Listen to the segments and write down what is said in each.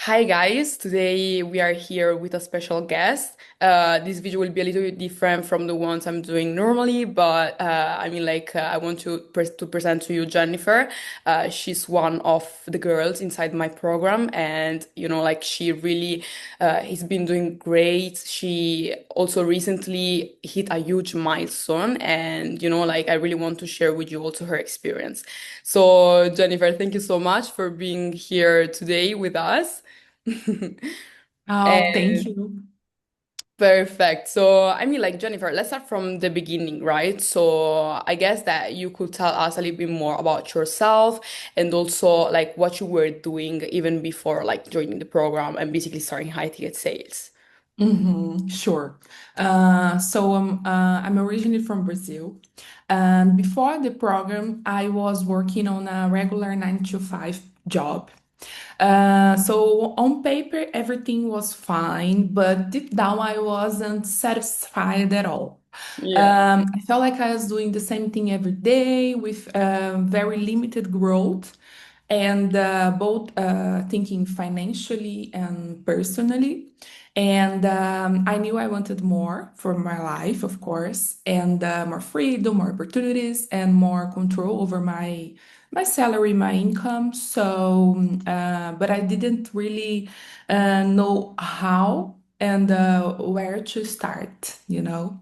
Hi guys, today we are here with a special guest. This video will be a little bit different from the ones I'm doing normally, but I want to present to you Jennifer. She's one of the girls inside my program, and she really has been doing great. She also recently hit a huge milestone, and I really want to share with you also her experience. So Jennifer, thank you so much for being here today with us. Oh, And thank you. perfect. So, Jennifer, let's start from the beginning, right? So, I guess that you could tell us a little bit more about yourself and also like what you were doing even before like joining the program and basically starting high ticket sales. Sure. I'm originally from Brazil, and before the program, I was working on a regular 9 to 5 job. So on paper, everything was fine, but deep down, I wasn't satisfied at all. Yeah. I felt like I was doing the same thing every day with very limited growth, and both thinking financially and personally. And I knew I wanted more for my life, of course, and more freedom, more opportunities, and more control over my salary, my income. But I didn't really know how and where to start, you know?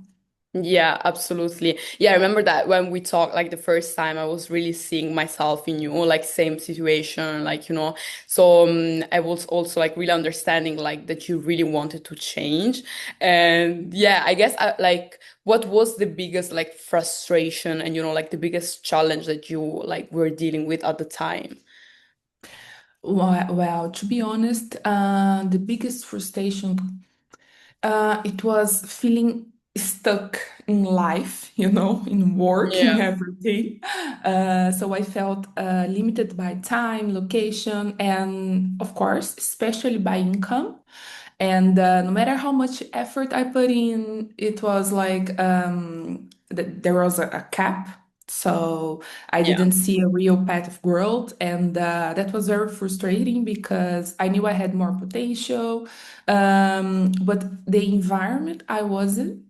Yeah, absolutely. Yeah, I remember that when we talked like the first time, I was really seeing myself in you, like same situation, So I was also like really understanding like that you really wanted to change. And yeah, I guess what was the biggest like frustration and like the biggest challenge that you like were dealing with at the time? Well, to be honest, the biggest frustration it was feeling stuck in life, in work, in Yeah. everything. So I felt limited by time, location, and of course, especially by income. And no matter how much effort I put in, it was like there was a cap. So I Yeah. didn't see a real path of growth. And that was very frustrating because I knew I had more potential. But the environment I was in,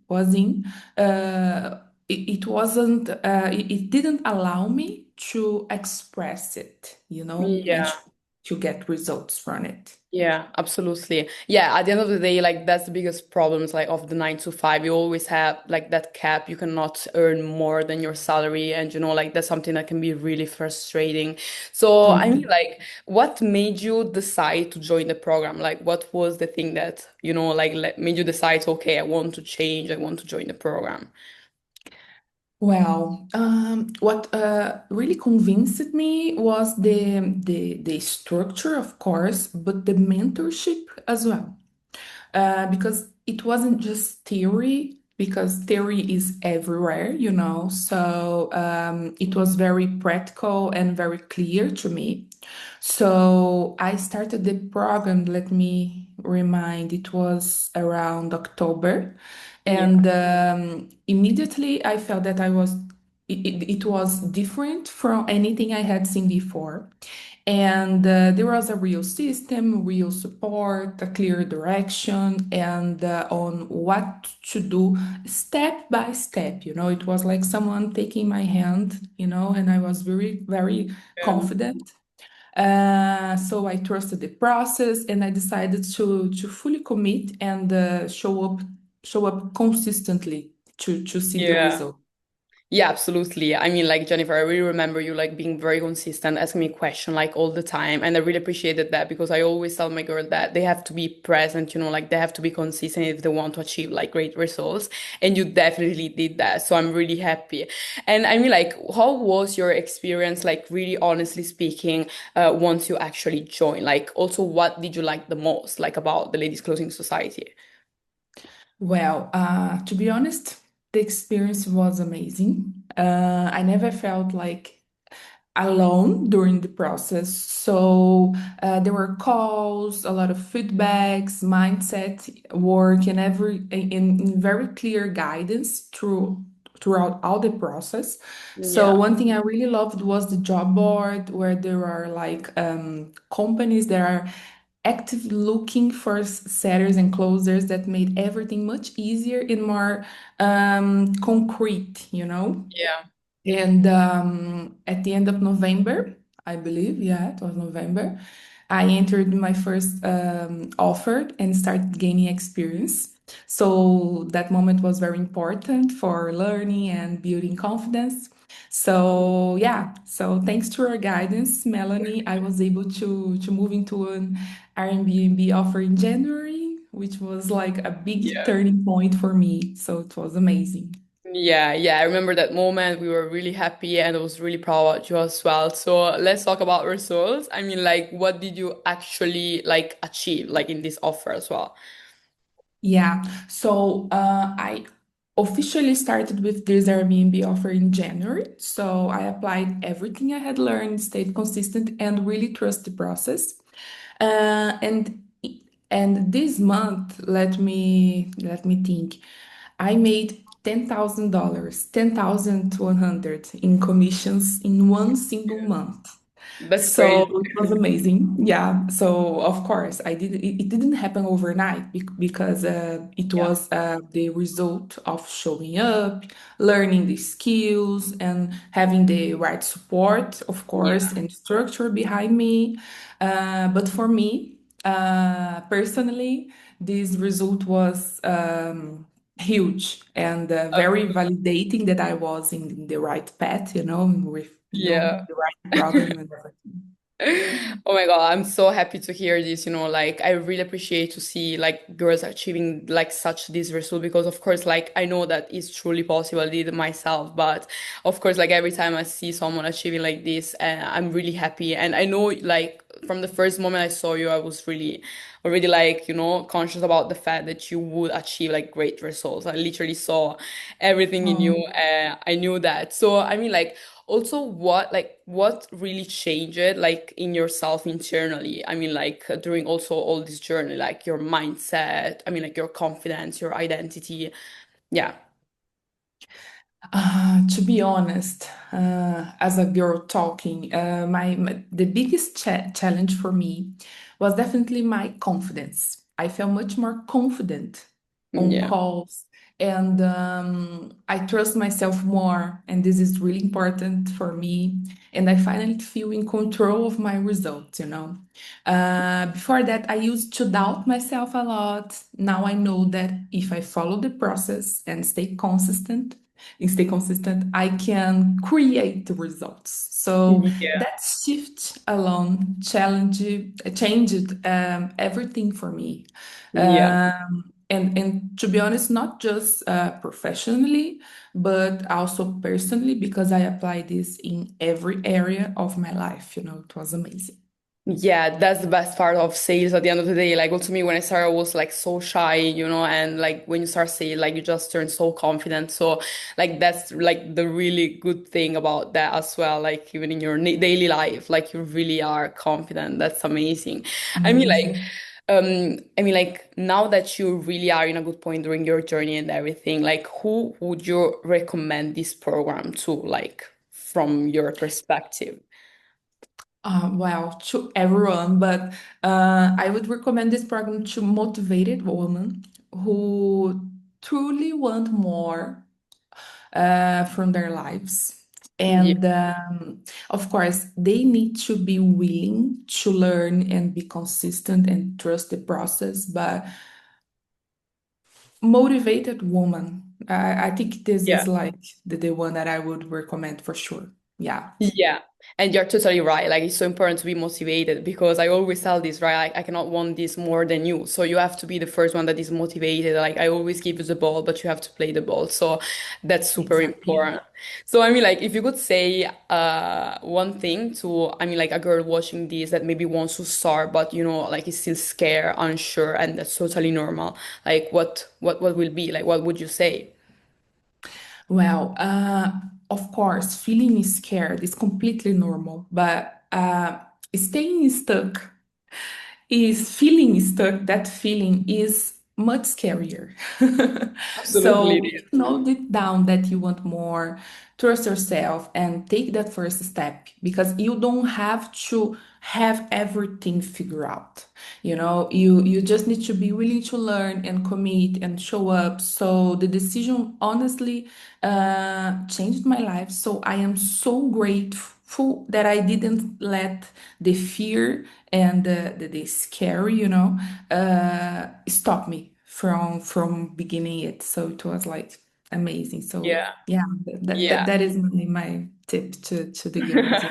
it wasn't, it didn't allow me to express it, and Yeah. to get results from it. Yeah, absolutely. Yeah, at the end of the day, like that's the biggest problems like of the 9 to 5. You always have like that cap. You cannot earn more than your salary, and like that's something that can be really frustrating. So, Totally. what made you decide to join the program? Like, what was the thing that, made you decide, okay, I want to change, I want to join the program? Well, what really convinced me was the structure, of course, but the mentorship as well. Because it wasn't just theory, because theory is everywhere, So it was very practical and very clear to me. So I started the program, let me remind, it was around October. Yeah. And immediately I felt that it was different from anything I had seen before. And there was a real system, real support, a clear direction, and on what to do step by step. It was like someone taking my hand, and I was very, very Yeah. confident. So I trusted the process, and I decided to fully commit and show up consistently to see the Yeah. result. Yeah, absolutely. I mean, like Jennifer, I really remember you like being very consistent, asking me question like all the time. And I really appreciated that because I always tell my girl that they have to be present, like they have to be consistent if they want to achieve like great results. And you definitely did that. So I'm really happy. And how was your experience, like really honestly speaking, once you actually joined? Like also what did you like the most, like about the Ladies Clothing Society? Well, to be honest, the experience was amazing. I never felt like alone during the process. So there were calls, a lot of feedbacks, mindset work, and in very clear guidance throughout all the process. So Yeah. one thing I really loved was the job board, where there are like companies that are active looking for setters and closers that made everything much easier and more concrete, you know? Yeah. And at the end of November, I believe, yeah, it was November, I entered my first offer and started gaining experience. So that moment was very important for learning and building confidence. So yeah, so thanks to your guidance, Melanie, I was able to move into an Airbnb offer in January, which was like a big Yeah. turning point for me. So it was amazing. Yeah, yeah, I remember that moment. We were really happy and I was really proud about you as well. So let's talk about results. I mean, like, what did you actually like achieve, like in this offer as well? Yeah, so I officially started with this Airbnb offer in January. So I applied everything I had learned, stayed consistent, and really trust the process. Uh, and and this month, let me think. I made $10,000, 10,100 in commissions in one single month. That's So crazy. it was amazing. Yeah. So of course, it didn't happen overnight because it Yeah, was the result of showing up, learning the skills, and having the right support, of course, yeah, and structure behind me. But for me, personally, this result was huge and very validating that I was in the right path, with yeah. the right program and everything. Oh my God, I'm so happy to hear this, like I really appreciate to see like girls achieving like such this result because of course like I know that it's truly possible, I did it myself, but of course like every time I see someone achieving like this, I'm really happy and I know like from the first moment I saw you, I was really already like, conscious about the fact that you would achieve like great results. I literally saw everything in you. Oh. I knew that. So I mean like also, what really changed like in yourself internally? I mean, like during also all this journey, like your mindset, I mean, like your confidence, your identity. Yeah. To be honest, as a girl talking, the biggest challenge for me was definitely my confidence. I felt much more confident on Yeah. calls, and I trust myself more, and this is really important for me. And I finally feel in control of my results, Before that, I used to doubt myself a lot. Now I know that if I follow the process and stay consistent, I can create the results. So Yeah. that shift alone changed everything for me. Yeah. And to be honest, not just professionally, but also personally, because I apply this in every area of my life. It was amazing. Yeah, that's the best part of sales at the end of the day. Like, also me, when I started, I was like so shy, and like when you start sales, like you just turn so confident. So, like, that's like the really good thing about that as well. Like, even in your daily life, like you really are confident. That's amazing. I mean, like, Amazing. now that you really are in a good point during your journey and everything, like, who would you recommend this program to, like, from your perspective? Well, to everyone, but I would recommend this program to motivated women who truly want more from their lives. Yeah. And of course, they need to be willing to learn and be consistent and trust the process. But motivated woman, I think this Yeah. is like the one that I would recommend for sure. Yeah, Yeah, and you're totally right. Like it's so important to be motivated because I always tell this, right? Like I cannot want this more than you. So you have to be the first one that is motivated. Like I always give you the ball, but you have to play the ball. So that's super exactly. important. So I mean, like if you could say one thing to, I mean, like a girl watching this that maybe wants to start, but like is still scared, unsure, and that's totally normal. Like what will be? Like what would you say? Well, of course, feeling scared is completely normal, but staying stuck is feeling stuck. That feeling is much scarier. Absolutely it So is. you know deep down that you want more, trust yourself and take that first step because you don't have to have everything figured out. You know, you just need to be willing to learn and commit and show up. So the decision honestly changed my life. So I am so grateful that I didn't let the fear and the scary, stop me from beginning it. So it was like amazing. So Yeah, yeah, yeah. that is my tip to the girls.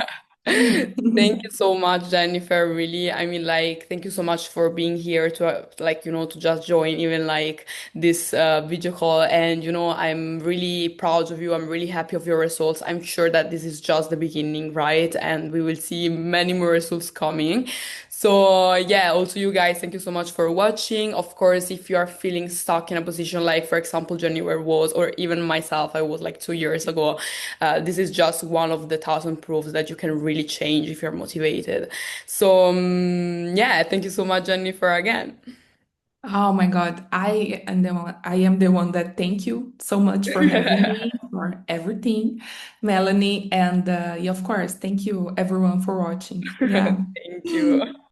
Thank you so much, Jennifer. Really, I mean, like, thank you so much for being here to, like, to just join even like this video call. And, I'm really proud of you. I'm really happy of your results. I'm sure that this is just the beginning, right? And we will see many more results coming. So, yeah, also, you guys, thank you so much for watching. Of course, if you are feeling stuck in a position like, for example, Jennifer was, or even myself, I was like 2 years ago. This is just one of the thousand proofs that you can really change if you're motivated. So, yeah, thank you so much, Jennifer, again. Oh my God, I am the one that thank you so much for having me, for everything, Melanie, and yeah, of course, thank you everyone for watching. Yeah. Thank you.